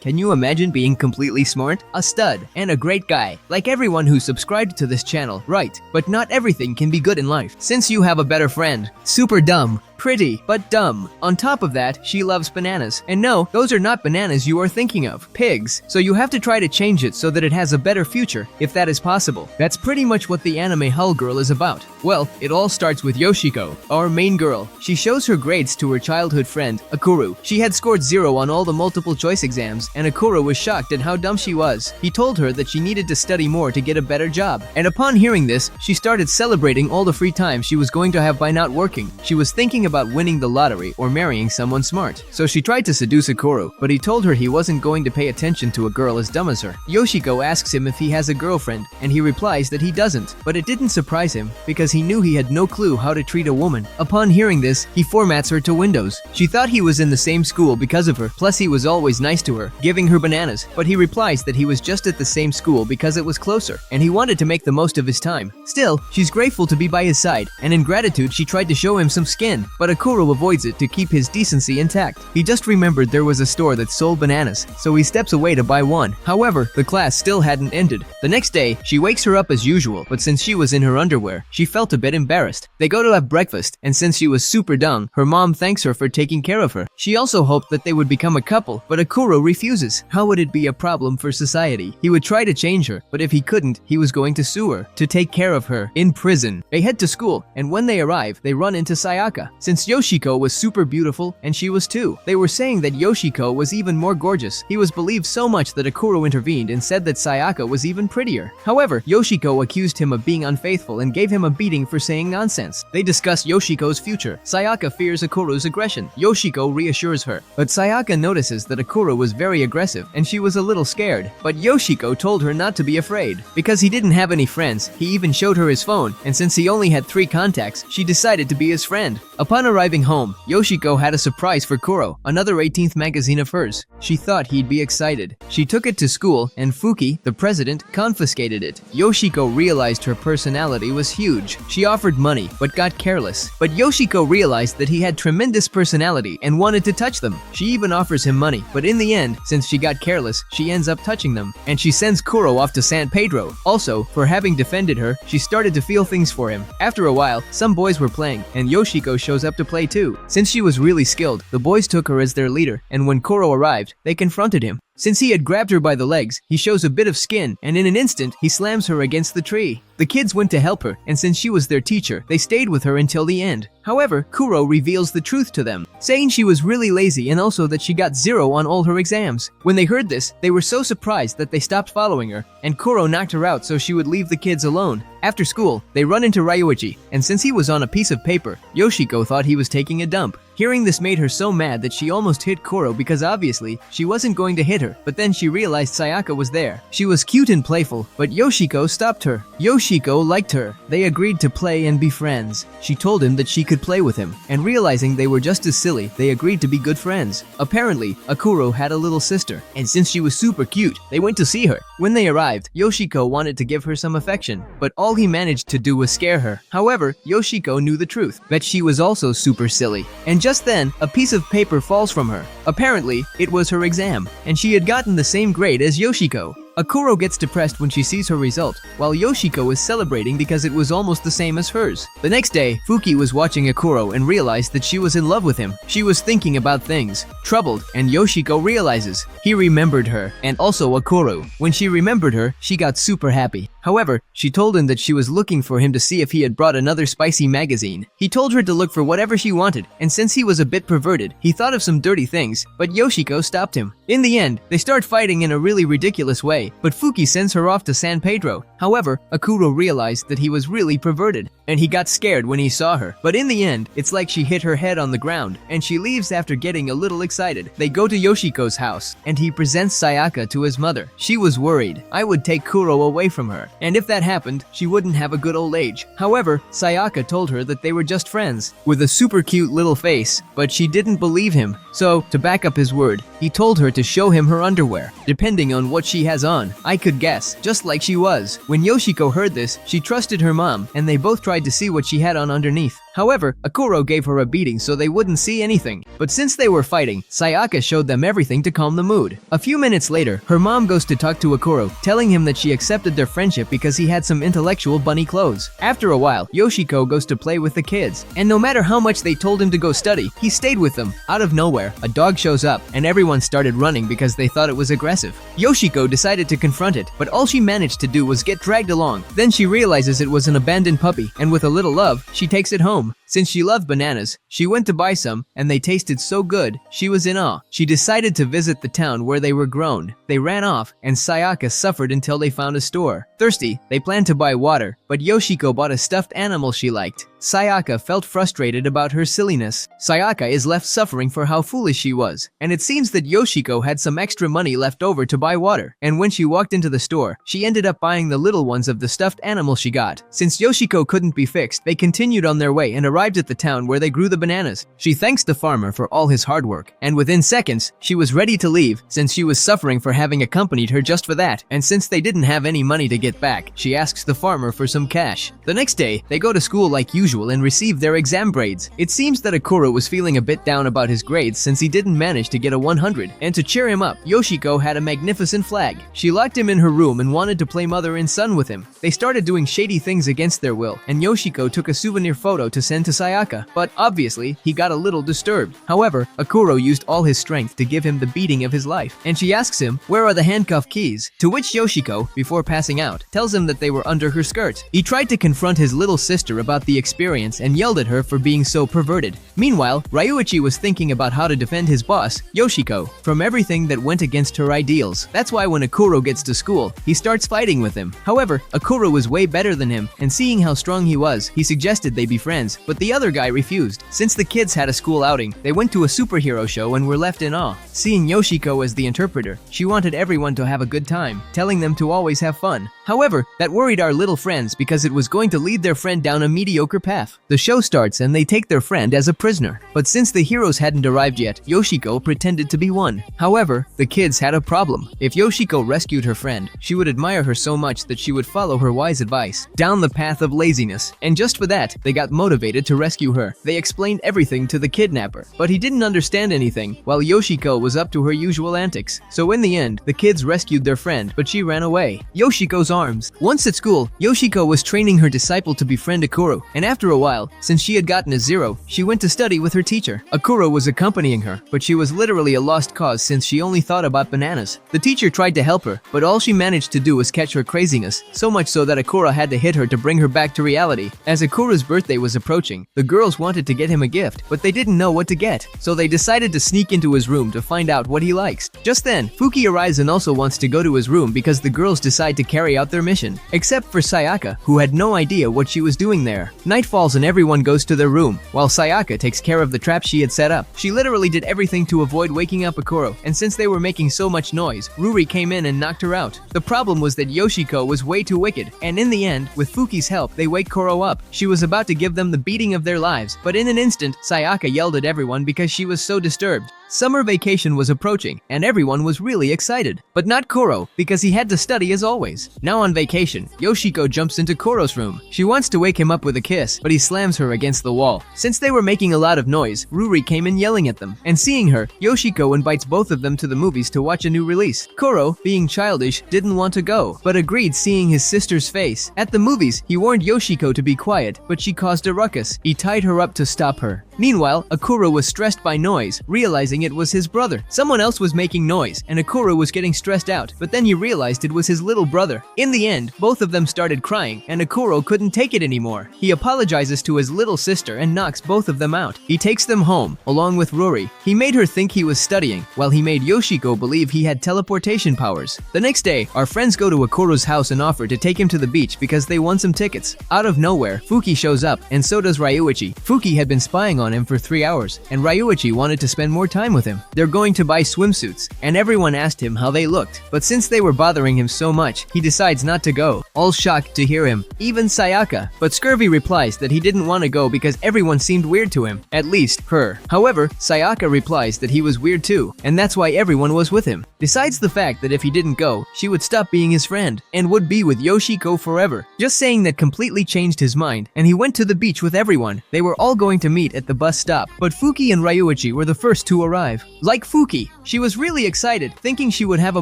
Can you imagine being completely smart, a stud, and a great guy, like everyone who subscribed to this channel, right? But not everything can be good in life. Since you have a better friend, super dumb, pretty, but dumb. On top of that, she loves bananas. And no, those are not bananas you are thinking of. Pigs. So you have to try to change it so that it has a better future, if that is possible. That's pretty much what the anime Aho Girl is about. Well, it all starts with Yoshiko, our main girl. She shows her grades to her childhood friend, Akkun. She had scored 0 on all the multiple choice exams, and Akkun was shocked at how dumb she was. He told her that she needed to study more to get a better job. And upon hearing this, she started celebrating all the free time she was going to have by not working. She was thinking about winning the lottery or marrying someone smart. So she tried to seduce Akkun, but he told her he wasn't going to pay attention to a girl as dumb as her. Yoshiko asks him if he has a girlfriend, and he replies that he doesn't. But it didn't surprise him, because he knew he had no clue how to treat a woman. Upon hearing this, he formats her to Windows. She thought he was in the same school because of her, plus he was always nice to her, giving her bananas. But he replies that he was just at the same school because it was closer, and he wanted to make the most of his time. Still, she's grateful to be by his side, and in gratitude she tried to show him some skin, but Akkun avoids it to keep his decency intact. He just remembered there was a store that sold bananas, so he steps away to buy one. However, the class still hadn't ended. The next day, she wakes her up as usual, but since she was in her underwear, she felt a bit embarrassed. They go to have breakfast, and since she was super dumb, her mom thanks her for taking care of her. She also hoped that they would become a couple, but Akkun refuses. How would it be a problem for society? He would try to change her, but if he couldn't, he was going to sue her to take care of her in prison. They head to school, and when they arrive, they run into Sayaka. Since Yoshiko was super beautiful, and she was too, they were saying that Yoshiko was even more gorgeous. He was believed so much that Akkun intervened and said that Sayaka was even prettier. However, Yoshiko accused him of being unfaithful and gave him a beating for saying nonsense. They discuss Yoshiko's future. Sayaka fears Akuru's aggression. Yoshiko reassures her, but Sayaka notices that Akkun was very aggressive and she was a little scared. But Yoshiko told her not to be afraid. Because he didn't have any friends, he even showed her his phone, and since he only had 3 contacts, she decided to be his friend. Upon arriving home, Yoshiko had a surprise for Kuro, another 18th magazine of hers. She thought he'd be excited. She took it to school, and Fuki, the president, confiscated it. Yoshiko realized her personality was huge. She offered money, but got careless. But Yoshiko realized that he had tremendous personality and wanted to touch them. She even offers him money, but in the end, since she got careless, she ends up touching them. And she sends Kuro off to San Pedro. Also, for having defended her, she started to feel things for him. After a while, some boys were playing, and Yoshiko shows up to play too. Since she was really skilled, the boys took her as their leader, and when Kuro arrived, they confronted him. Since he had grabbed her by the legs, he shows a bit of skin, and in an instant, he slams her against the tree. The kids went to help her, and since she was their teacher, they stayed with her until the end. However, Kuro reveals the truth to them, saying she was really lazy and also that she got 0 on all her exams. When they heard this, they were so surprised that they stopped following her, and Kuro knocked her out so she would leave the kids alone. After school, they run into Ryuichi, and since he was on a piece of paper, Yoshiko thought he was taking a dump. Hearing this made her so mad that she almost hit Kuro because obviously, she wasn't going to hit her, but then she realized Sayaka was there. She was cute and playful, but Yoshiko stopped her. Yoshiko liked her. They agreed to play and be friends. She told him that she could play with him, and realizing they were just as silly, they agreed to be good friends. Apparently, Akkun had a little sister, and since she was super cute, they went to see her. When they arrived, Yoshiko wanted to give her some affection, but all he managed to do was scare her. However, Yoshiko knew the truth, that she was also super silly. And just then, a piece of paper falls from her. Apparently, it was her exam, and she had gotten the same grade as Yoshiko. Akkun gets depressed when she sees her result, while Yoshiko is celebrating because it was almost the same as hers. The next day, Fuki was watching Akkun and realized that she was in love with him. She was thinking about things, troubled, and Yoshiko realizes he remembered her, and also Akkun. When she remembered her, she got super happy. However, she told him that she was looking for him to see if he had brought another spicy magazine. He told her to look for whatever she wanted, and since he was a bit perverted, he thought of some dirty things, but Yoshiko stopped him. In the end, they start fighting in a really ridiculous way, but Fuki sends her off to San Pedro. However, Akkun realized that he was really perverted, and he got scared when he saw her. But in the end, it's like she hit her head on the ground, and she leaves after getting a little excited. They go to Yoshiko's house, and he presents Sayaka to his mother. She was worried. I would take Kuro away from her, and if that happened, she wouldn't have a good old age. However, Sayaka told her that they were just friends, with a super cute little face, but she didn't believe him. So, to back up his word, he told her to show him her underwear. Depending on what she has on, I could guess, just like she was. When Yoshiko heard this, she trusted her mom, and they both tried to see what she had on underneath. However, Akuro gave her a beating so they wouldn't see anything. But since they were fighting, Sayaka showed them everything to calm the mood. A few minutes later, her mom goes to talk to Akuro, telling him that she accepted their friendship because he had some intellectual bunny clothes. After a while, Yoshiko goes to play with the kids, and no matter how much they told him to go study, he stayed with them. Out of nowhere, a dog shows up, and everyone started running because they thought it was aggressive. Yoshiko decided to confront it, but all she managed to do was get dragged along. Then she realizes it was an abandoned puppy, and with a little love, she takes it home. Since she loved bananas, she went to buy some, and they tasted so good, she was in awe. She decided to visit the town where they were grown. They ran off, and Sayaka suffered until they found a store. Thirsty, they planned to buy water, but Yoshiko bought a stuffed animal she liked. Sayaka felt frustrated about her silliness. Sayaka is left suffering for how foolish she was, and it seems that Yoshiko had some extra money left over to buy water, and when she walked into the store, she ended up buying the little ones of the stuffed animal she got. Since Yoshiko couldn't be fixed, they continued on their way and arrived at the town where they grew the bananas. She thanks the farmer for all his hard work, and within seconds, she was ready to leave since she was suffering for having accompanied her just for that, and since they didn't have any money to get back, she asks the farmer for some cash. The next day, they go to school like usual and receive their exam grades. It seems that Akuro was feeling a bit down about his grades since he didn't manage to get a 100, and to cheer him up, Yoshiko had a magnificent flag. She locked him in her room and wanted to play mother and son with him. They started doing shady things against their will, and Yoshiko took a souvenir photo to send to Sayaka, but obviously, he got a little disturbed. However, Akuro used all his strength to give him the beating of his life, and she asks him, "Where are the handcuff keys?" To which Yoshiko, before passing out, tells him that they were under her skirt. He tried to confront his little sister about the experience and yelled at her for being so perverted. Meanwhile, Ryuichi was thinking about how to defend his boss, Yoshiko, from everything that went against her ideals. That's why when Akuro gets to school, he starts fighting with him. However, Akuro was way better than him, and seeing how strong he was, he suggested they be friends, but the other guy refused. Since the kids had a school outing, they went to a superhero show and were left in awe. Seeing Yoshiko as the interpreter, she wanted everyone to have a good time, telling them to always have fun. However, that worried our little friends because it was going to lead their friend down a mediocre path. The show starts and they take their friend as a prisoner. But since the heroes hadn't arrived yet, Yoshiko pretended to be one. However, the kids had a problem. If Yoshiko rescued her friend, she would admire her so much that she would follow her wise advice down the path of laziness. And just for that, they got motivated to rescue her. They explained everything to the kidnapper, but he didn't understand anything, while Yoshiko was up to her usual antics. So in the end, the kids rescued their friend, but she ran away. Yoshiko's arms. Once at school, Yoshiko was training her disciple to befriend Akuro, and after a while, since she had gotten a 0, she went to study with her teacher. Akuro was accompanying her, but she was literally a lost cause since she only thought about bananas. The teacher tried to help her, but all she managed to do was catch her craziness, so much so that Akuro had to hit her to bring her back to reality. As Akuro's birthday was approaching, the girls wanted to get him a gift, but they didn't know what to get, so they decided to sneak into his room to find out what he likes. Just then, Fuki arrives and also wants to go to his room because the girls decide to carry out their mission, except for Sayaka, who had no idea what she was doing there. Night falls and everyone goes to their room, while Sayaka takes care of the trap she had set up. She literally did everything to avoid waking up Akuro, and since they were making so much noise, Ruri came in and knocked her out. The problem was that Yoshiko was way too wicked, and in the end, with Fuki's help, they wake Koro up. She was about to give them the beating of their lives, but in an instant, Sayaka yelled at everyone because she was so disturbed. Summer vacation was approaching, and everyone was really excited. But not Koro, because he had to study as always. Now on vacation, Yoshiko jumps into Koro's room. She wants to wake him up with a kiss, but he slams her against the wall. Since they were making a lot of noise, Ruri came in yelling at them. And seeing her, Yoshiko invites both of them to the movies to watch a new release. Koro, being childish, didn't want to go, but agreed seeing his sister's face. At the movies, he warned Yoshiko to be quiet, but she caused a ruckus. He tied her up to stop her. Meanwhile, Akuro was stressed by noise, realizing it was his brother. Someone else was making noise, and Akuro was getting stressed out, but then he realized it was his little brother. In the end, both of them started crying, and Akuro couldn't take it anymore. He apologizes to his little sister and knocks both of them out. He takes them home, along with Ruri. He made her think he was studying, while he made Yoshiko believe he had teleportation powers. The next day, our friends go to Akuro's house and offer to take him to the beach because they won some tickets. Out of nowhere, Fuki shows up, and so does Ryuichi. Fuki had been spying on him for 3 hours, and Ryuichi wanted to spend more time with him. They're going to buy swimsuits, and everyone asked him how they looked. But since they were bothering him so much, he decides not to go. All shocked to hear him, even Sayaka. But Scurvy replies that he didn't want to go because everyone seemed weird to him, at least her. However, Sayaka replies that he was weird too, and that's why everyone was with him. Besides the fact that if he didn't go, she would stop being his friend, and would be with Yoshiko forever. Just saying that completely changed his mind, and he went to the beach with everyone. They were all going to meet at the bus stop, but Fuki and Ryuichi were the first to arrive. Like Fuki, she was really excited, thinking she would have a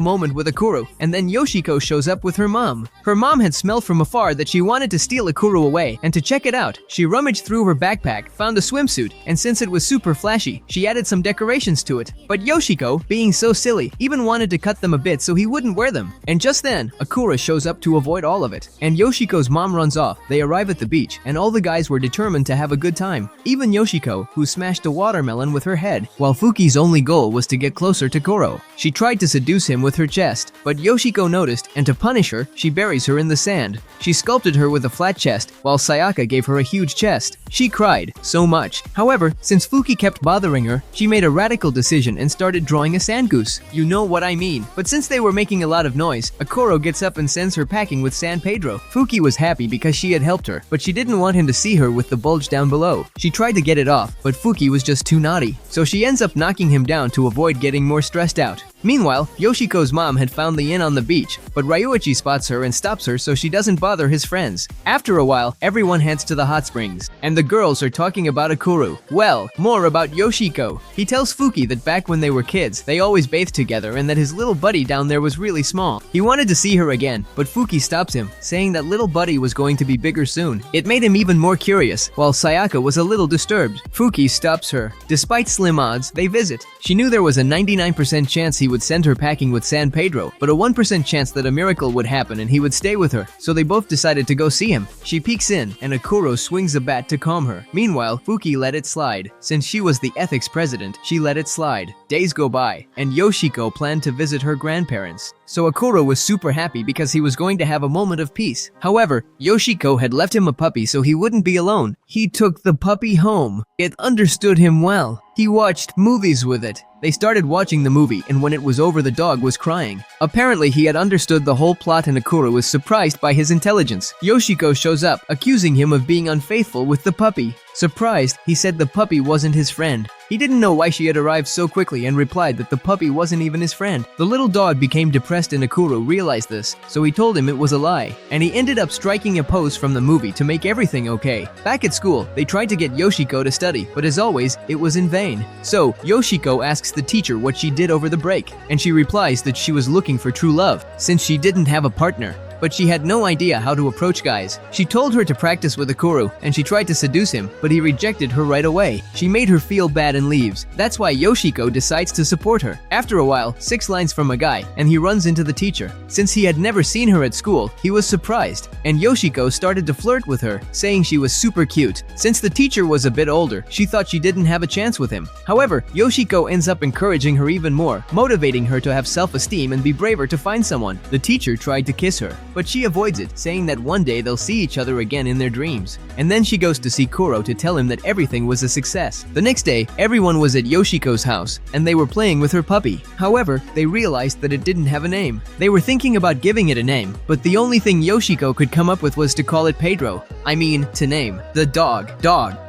moment with Akuru, and then Yoshiko shows up with her mom. Her mom had smelled from afar that she wanted to steal Akuru away, and to check it out, she rummaged through her backpack, found the swimsuit, and since it was super flashy, she added some decorations to it. But Yoshiko, being so silly, even wanted to cut them a bit so he wouldn't wear them. And just then, Akura shows up to avoid all of it, and Yoshiko's mom runs off. They arrive at the beach, and all the guys were determined to have a good time. Even Yoshiko, who smashed a watermelon with her head, while Fuki's only goal was to get closer to Koro. She tried to seduce him with her chest, but Yoshiko noticed, and to punish her, she buries her in the sand. She sculpted her with a flat chest, while Sayaka gave her a huge chest. She cried so much. However, since Fuki kept bothering her, she made a radical decision and started drawing a sand goose. You know what I mean. But since they were making a lot of noise, Akoro gets up and sends her packing with San Pedro. Fuki was happy because she had helped her, but she didn't want him to see her with the bulge down below. She tried to get it off, but Fuki was just too naughty, so she ends up knocking him down to avoid getting more stressed out. Meanwhile, Yoshiko's mom had found the inn on the beach, but Ryuichi spots her and stops her so she doesn't bother his friends. After a while, everyone heads to the hot springs, and the girls are talking about Akuru. Well, more about Yoshiko. He tells Fuki that back when they were kids, they always bathed together and that his little buddy down there was really small. He wanted to see her again, but Fuki stops him, saying that little buddy was going to be bigger soon. It made him even more curious, while Sayaka was a little disturbed. Fuki stops her. Despite slim odds, they visit. She knew there was a 99% chance he would send her packing with San Pedro, but a 1% chance that a miracle would happen and he would stay with her, so they both decided to go see him. She peeks in, and Akuro swings a bat to calm her. Meanwhile, Fuki let it slide. Since she was the ethics president, she let it slide. Days go by, and Yoshiko planned to visit her grandparents. So Akuro was super happy because he was going to have a moment of peace. However, Yoshiko had left him a puppy so he wouldn't be alone. He took the puppy home. It understood him well. He watched movies with it. They started watching the movie, and when it was over, the dog was crying. Apparently, he had understood the whole plot and Akura was surprised by his intelligence. Yoshiko shows up, accusing him of being unfaithful with the puppy. Surprised, he said the puppy wasn't his friend. He didn't know why she had arrived so quickly and replied that the puppy wasn't even his friend. The little dog became depressed and Akuro realized this, so he told him it was a lie. And he ended up striking a pose from the movie to make everything okay. Back at school, they tried to get Yoshiko to study, but as always, it was in vain. So, Yoshiko asks the teacher what she did over the break, and she replies that she was looking for true love, since she didn't have a partner. But she had no idea how to approach guys. She told her to practice with Akuru, and she tried to seduce him, but he rejected her right away. She made her feel bad and leaves. That's why Yoshiko decides to support her. After a while, 6 lines from a guy, and he runs into the teacher. Since he had never seen her at school, he was surprised, and Yoshiko started to flirt with her, saying she was super cute. Since the teacher was a bit older, she thought she didn't have a chance with him. However, Yoshiko ends up encouraging her even more, motivating her to have self-esteem and be braver to find someone. The teacher tried to kiss her, but she avoids it, saying that one day they'll see each other again in their dreams. And then she goes to see Kuro to tell him that everything was a success. The next day, everyone was at Yoshiko's house, and they were playing with her puppy. However, they realized that it didn't have a name. They were thinking about giving it a name, but the only thing Yoshiko could come up with was to call it Pedro. I mean, to name the dog.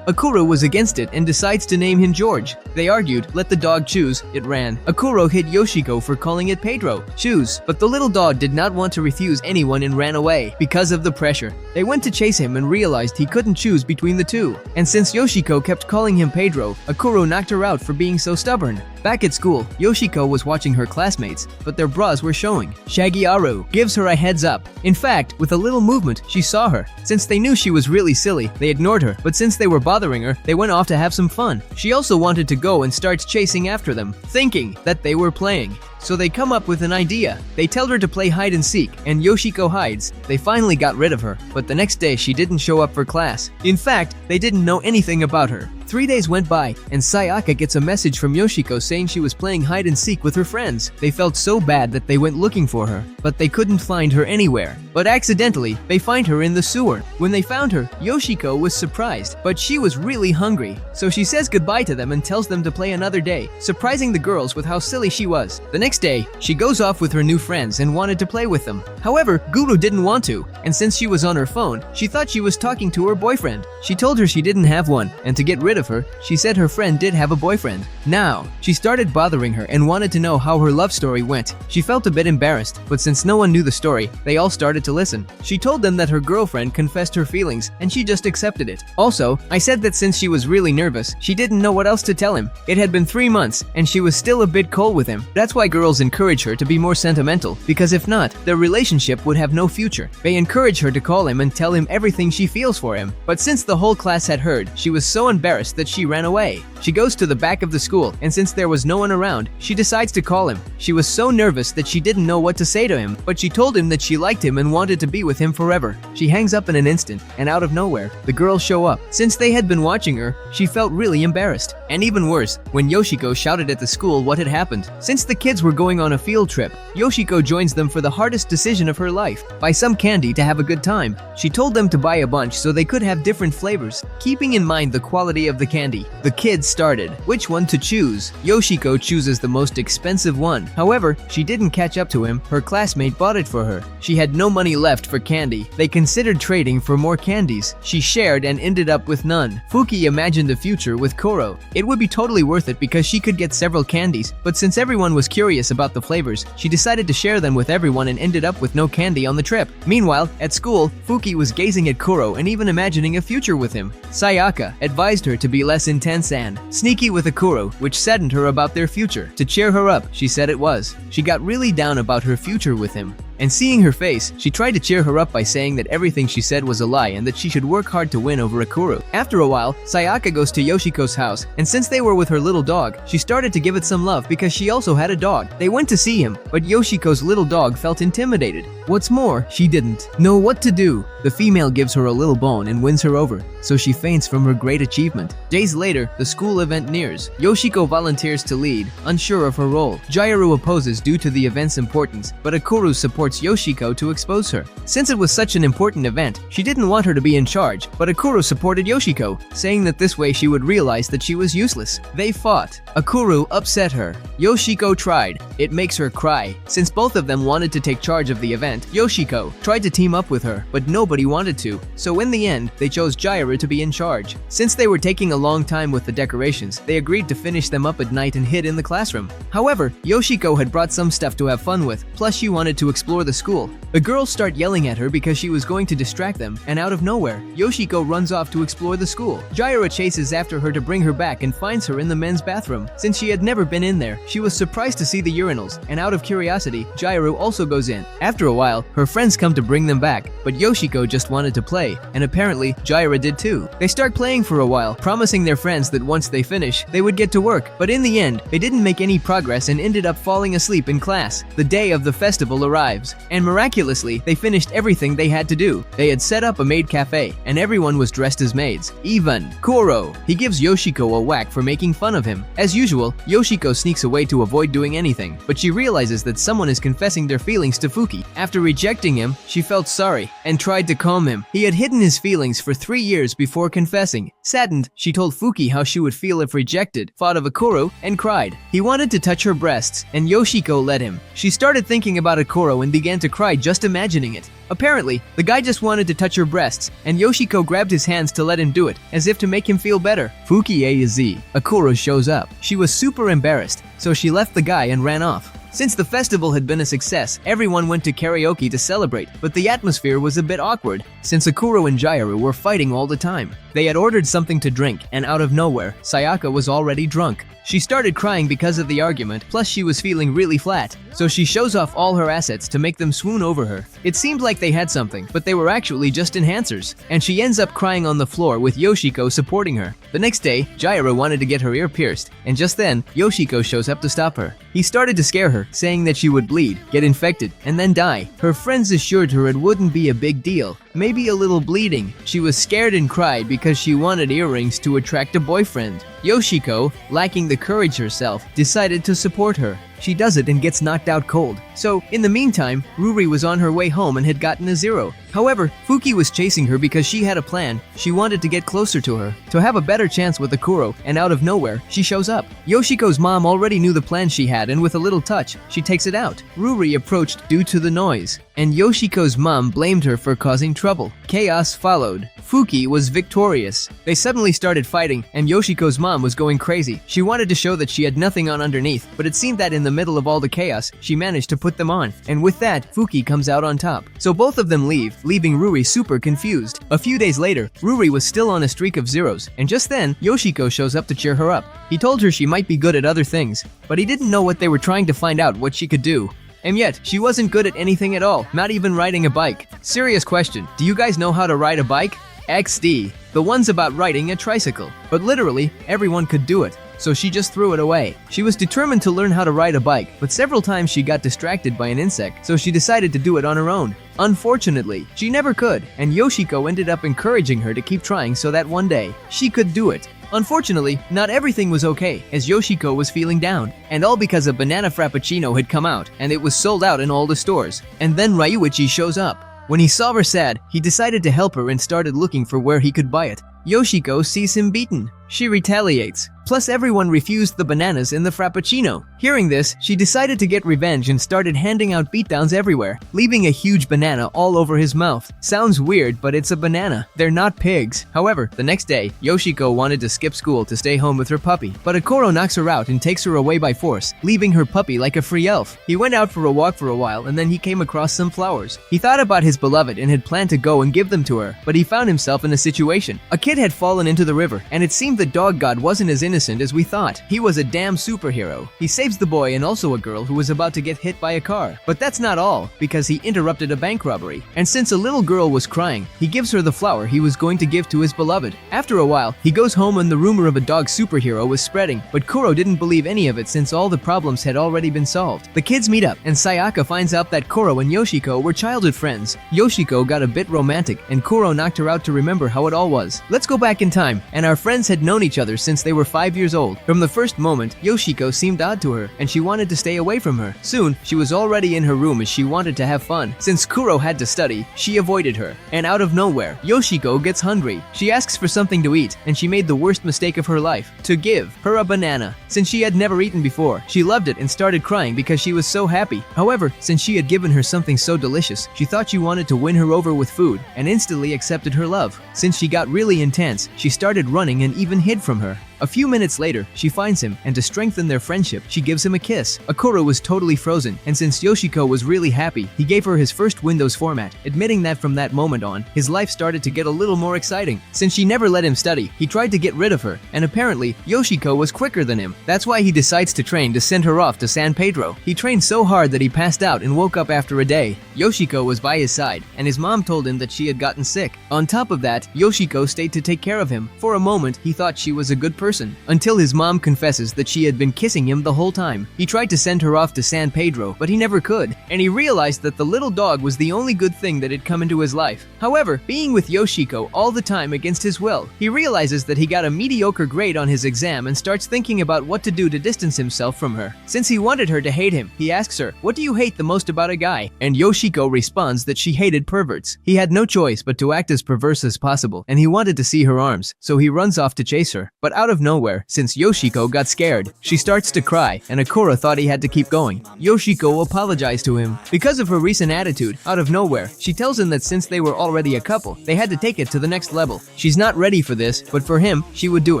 Akuro was against it and decides to name him George. They argued, let the dog choose, it ran. Akuro hit Yoshiko for calling it Pedro. Choose. But the little dog did not want to refuse anyone and ran away because of the pressure. They went to chase him and realized he couldn't choose between the two. And since Yoshiko kept calling him Pedro, Akuro knocked her out for being so stubborn. Back at school, Yoshiko was watching her classmates, but their bras were showing. Shaggy Aru gives her a heads up. In fact, with a little movement, she saw her. Since they knew she was really silly, they ignored her, but since they were bothering her, they went off to have some fun. She also wanted to go and starts chasing after them, thinking that they were playing. So they come up with an idea. They tell her to play hide and seek, and Yoshiko hides. They finally got rid of her, but the next day she didn't show up for class. In fact, they didn't know anything about her. 3 days went by, and Sayaka gets a message from Yoshiko saying she was playing hide and seek with her friends. They felt so bad that they went looking for her, but they couldn't find her anywhere. But accidentally, they find her in the sewer. When they found her, Yoshiko was surprised, but she was really hungry. So she says goodbye to them and tells them to play another day, surprising the girls with how silly she was. The next day, she goes off with her new friends and wanted to play with them. However, Guru didn't want to, and since she was on her phone, she thought she was talking to her boyfriend. She told her she didn't have one, and to get rid of her, she said her friend did have a boyfriend. Now, she started bothering her and wanted to know how her love story went. She felt a bit embarrassed, but since no one knew the story, they all started to listen. She told them that her girlfriend confessed her feelings, and she just accepted it. Also, I said that since she was really nervous, she didn't know what else to tell him. It had been 3 months, and she was still a bit cold with him. That's why girls encourage her to be more sentimental, because if not, their relationship would have no future. They encourage her to call him and tell him everything she feels for him. But since the whole class had heard, she was so embarrassed that she ran away. She goes to the back of the school, and since there was no one around, she decides to call him. She was so nervous that she didn't know what to say to him, but she told him that she liked him and wanted to be with him forever. She hangs up in an instant, and out of nowhere, the girls show up. Since they had been watching her, she felt really embarrassed. And even worse, when Yoshiko shouted at the school what had happened. Since the kids were going on a field trip, Yoshiko joins them for the hardest decision of her life: buy some candy to have a good time. She told them to buy a bunch so they could have different flavors, keeping in mind the quality of the candy. The kids started which one to choose. Yoshiko chooses the most expensive one. However, she didn't catch up to him. Her classmate bought it for her. She had no money left for candy. They considered trading for more candies. She shared and ended up with none. Fuki imagined a future with Koro. It would be totally worth it because she could get several candies, but since everyone was curious about the flavors, she decided to share them with everyone and ended up with no candy on the trip. Meanwhile, at school, Fuki was gazing at Koro and even imagining a future with him. Sayaka advised her to be less intense and sneaky with Akuro, which saddened her about their future. To cheer her up, she said it was. She got really down about her future with him. And seeing her face, she tried to cheer her up by saying that everything she said was a lie and that she should work hard to win over Akuru. After a while, Sayaka goes to Yoshiko's house, and since they were with her little dog, she started to give it some love because she also had a dog. They went to see him, but Yoshiko's little dog felt intimidated. What's more, she didn't know what to do. The female gives her a little bone and wins her over, so she faints from her great achievement. Days later, the school event nears. Yoshiko volunteers to lead, unsure of her role. Jairu opposes due to the event's importance, but Akuru supports Yoshiko to expose her. Since it was such an important event, she didn't want her to be in charge, but Akuru supported Yoshiko, saying that this way she would realize that she was useless. They fought. Akuru upset her. Yoshiko tried. It makes her cry. Since both of them wanted to take charge of the event, Yoshiko tried to team up with her, but nobody wanted to, so in the end, they chose Jairu to be in charge. Since they were taking a long time with the decorations, they agreed to finish them up at night and hid in the classroom. However, Yoshiko had brought some stuff to have fun with, plus she wanted to explore the school. The girls start yelling at her because she was going to distract them, and out of nowhere, Yoshiko runs off to explore the school. Jaira chases after her to bring her back and finds her in the men's bathroom. Since she had never been in there, she was surprised to see the urinals, and out of curiosity, Jairu also goes in. After a while, her friends come to bring them back, but Yoshiko just wanted to play, and apparently, Jaira did too. They start playing for a while, promising their friends that once they finish, they would get to work, but in the end, they didn't make any progress and ended up falling asleep in class. The day of the festival arrives, and miraculously, they finished everything they had to do. They had set up a maid cafe, and everyone was dressed as maids. Even Koro. He gives Yoshiko a whack for making fun of him. As usual, Yoshiko sneaks away to avoid doing anything, but she realizes that someone is confessing their feelings to Fuki. After rejecting him, she felt sorry and tried to calm him. He had hidden his feelings for 3 years before confessing. Saddened, she told Fuki how she would feel if rejected, thought of Akuro, and cried. He wanted to touch her breasts, and Yoshiko let him. She started thinking about Akuro and began to cry just imagining it. Apparently, the guy just wanted to touch her breasts, and Yoshiko grabbed his hands to let him do it, as if to make him feel better. Fuki A to Z. Akuro shows up. She was super embarrassed, so she left the guy and ran off. Since the festival had been a success, everyone went to karaoke to celebrate, but the atmosphere was a bit awkward, since Akuro and Jairu were fighting all the time. They had ordered something to drink, and out of nowhere, Sayaka was already drunk. She started crying because of the argument, plus she was feeling really flat, so she shows off all her assets to make them swoon over her. It seemed like they had something, but they were actually just enhancers, and she ends up crying on the floor with Yoshiko supporting her. The next day, Jairu wanted to get her ear pierced, and just then, Yoshiko shows up to stop her. He started to scare her, her, saying that she would bleed, get infected, and then die. Her friends assured her it wouldn't be a big deal, maybe a little bleeding. She was scared and cried because she wanted earrings to attract a boyfriend. Yoshiko, lacking the courage herself, decided to support her. She does it and gets knocked out cold. So, in the meantime, Ruri was on her way home and had gotten a 0. However, Fuki was chasing her because she had a plan. She wanted to get closer to her, to have a better chance with Akuro, and out of nowhere, she shows up. Yoshiko's mom already knew the plan she had, and with a little touch, she takes it out. Ruri approached due to the noise, and Yoshiko's mom blamed her for causing trouble. Chaos followed. Fuki was victorious. They suddenly started fighting, and Yoshiko's mom was going crazy. She wanted to show that she had nothing on underneath, but it seemed that in the middle of all the chaos, she managed to put them on. And with that, Fuki comes out on top. So both of them leave, leaving Ruri super confused. A few days later, Ruri was still on a streak of 0s, and just then, Yoshiko shows up to cheer her up. He told her she might be good at other things, but he didn't know what they were trying to find out what she could do. And yet, she wasn't good at anything at all, not even riding a bike. Serious question, do you guys know how to ride a bike? XD. The one's about riding a tricycle. But literally, everyone could do it. So she just threw it away. She was determined to learn how to ride a bike, but several times she got distracted by an insect, so she decided to do it on her own. Unfortunately, she never could, and Yoshiko ended up encouraging her to keep trying so that one day, she could do it. Unfortunately, not everything was okay, as Yoshiko was feeling down, and all because a banana frappuccino had come out, and it was sold out in all the stores. And then Ryuichi shows up. When he saw her sad, he decided to help her and started looking for where he could buy it. Yoshiko sees him beaten. She retaliates. Plus, everyone refused the bananas in the frappuccino. Hearing this, she decided to get revenge and started handing out beatdowns everywhere, leaving a huge banana all over his mouth. Sounds weird, but it's a banana. They're not pigs. However, the next day, Yoshiko wanted to skip school to stay home with her puppy, but Akuro knocks her out and takes her away by force, leaving her puppy like a free elf. He went out for a walk for a while, and then he came across some flowers. He thought about his beloved and had planned to go and give them to her, but he found himself in a situation. A kid had fallen into the river, and it seemed the dog god wasn't as innocent as we thought. He was a damn superhero. He saves the boy and also a girl who was about to get hit by a car. But that's not all, because he interrupted a bank robbery. And since a little girl was crying, he gives her the flower he was going to give to his beloved. After a while, he goes home and the rumor of a dog superhero was spreading, but Kuro didn't believe any of it since all the problems had already been solved. The kids meet up, and Sayaka finds out that Kuro and Yoshiko were childhood friends. Yoshiko got a bit romantic, and Kuro knocked her out to remember how it all was. Let's go back in time, and our friends had known each other since they were 5 years old. From the first moment, Yoshiko seemed odd to her, and she wanted to stay away from her. Soon, she was already in her room as she wanted to have fun. Since Kuro had to study, she avoided her. And out of nowhere, Yoshiko gets hungry. She asks for something to eat, and she made the worst mistake of her life, to give her a banana. Since she had never eaten before, she loved it and started crying because she was so happy. However, since she had given her something so delicious, she thought she wanted to win her over with food, and instantly accepted her love. Since she got really intense, she started running and even hid from her. A few minutes later, she finds him, and to strengthen their friendship, she gives him a kiss. Akuro was totally frozen, and since Yoshiko was really happy, he gave her his first Windows format, admitting that from that moment on, his life started to get a little more exciting. Since she never let him study, he tried to get rid of her, and apparently, Yoshiko was quicker than him. That's why he decides to train to send her off to San Pedro. He trained so hard that he passed out and woke up after a day. Yoshiko was by his side, and his mom told him that she had gotten sick. On top of that, Yoshiko stayed to take care of him. For a moment, he thought she was a good person, until his mom confesses that she had been kissing him the whole time. He tried to send her off to San Pedro, but he never could, and he realized that the little dog was the only good thing that had come into his life. However, being with Yoshiko all the time against his will, he realizes that he got a mediocre grade on his exam and starts thinking about what to do to distance himself from her. Since he wanted her to hate him, he asks her, "What do you hate the most about a guy?" And Yoshiko responds that she hated perverts. He had no choice but to act as perverse as possible, and he wanted to see her arms, so he runs off to chase her. But out of nowhere, since Yoshiko got scared, she starts to cry, and Akura thought he had to keep going. Yoshiko apologized to him. Because of her recent attitude, out of nowhere, she tells him that since they were already a couple, they had to take it to the next level. She's not ready for this, but for him, she would do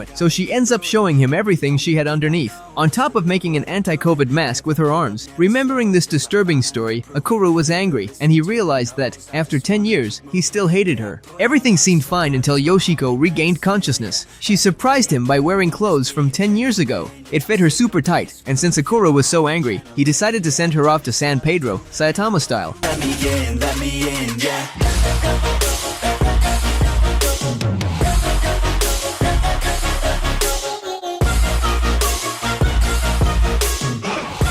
it. So she ends up showing him everything she had underneath, on top of making an anti-COVID mask with her arms. Remembering this disturbing story, Akura was angry, and he realized that, after 10 years, he still hated her. Everything seemed fine until Yoshiko regained consciousness. She surprised him by wearing clothes from 10 years ago. It fit her super tight, and since Akura was so angry, he decided to send her off to San Pedro, Saitama style. Let me in, yeah.